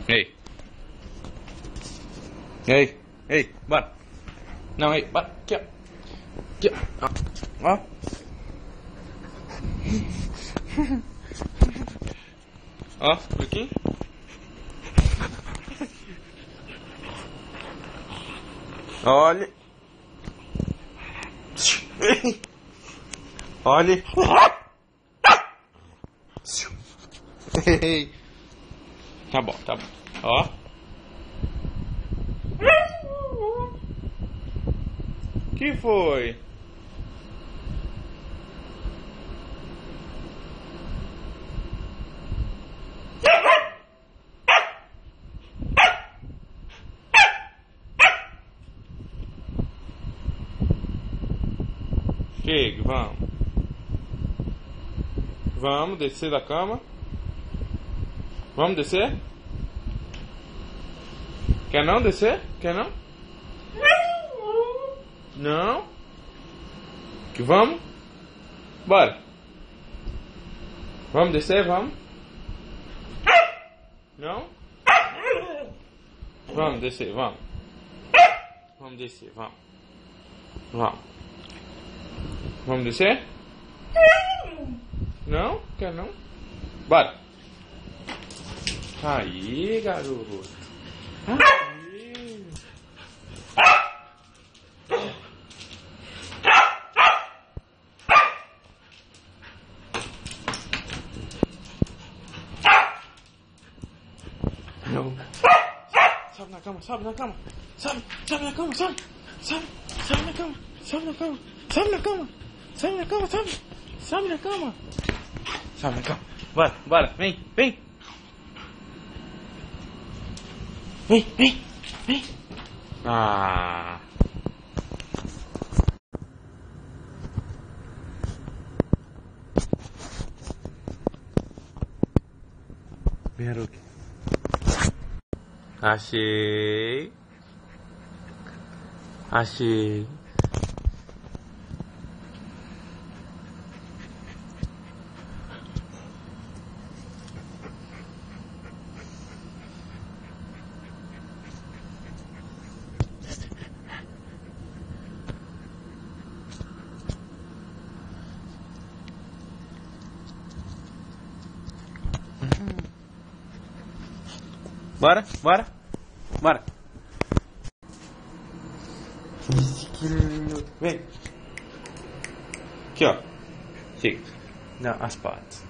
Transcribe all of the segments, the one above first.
Ei. Ei. Ei, bora. Não, ei, bora. Aqui, ó. Aqui, ó. Ó. Ó, aqui. Olha. Olha. Tá bom, tá bom. Ó. Que foi? Chega, vamos. Vamos descer da cama. Vamos descer? Quer não descer? Quer não? Não? Que vamos? Bora. Vamos descer, vamos? Não? Vamos descer, vamos. Vamos descer, vamos. Vamos. Vamos descer? Não? Quer não? Bora. Aí, garoto. Aí. Não. Sobe na cama, sobe na cama. Sobe na cama, sobe. Sobe na cama, sobe na cama. Sobe na cama. Sobe na cama, sobe. Sobe na cama. Sobe na cama. Bora, bora. Vem, vem. Vem, vem, vem. Ah. Vem, Haruki. Achei. Achei. Bora, bora, bora. Que lindo. Vem. Aqui, ó. Chega. Dá as patas.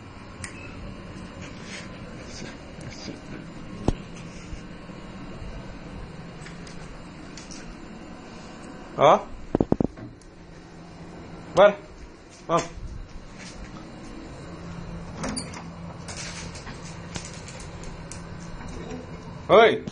Ó. Bora. Vamos. Oi.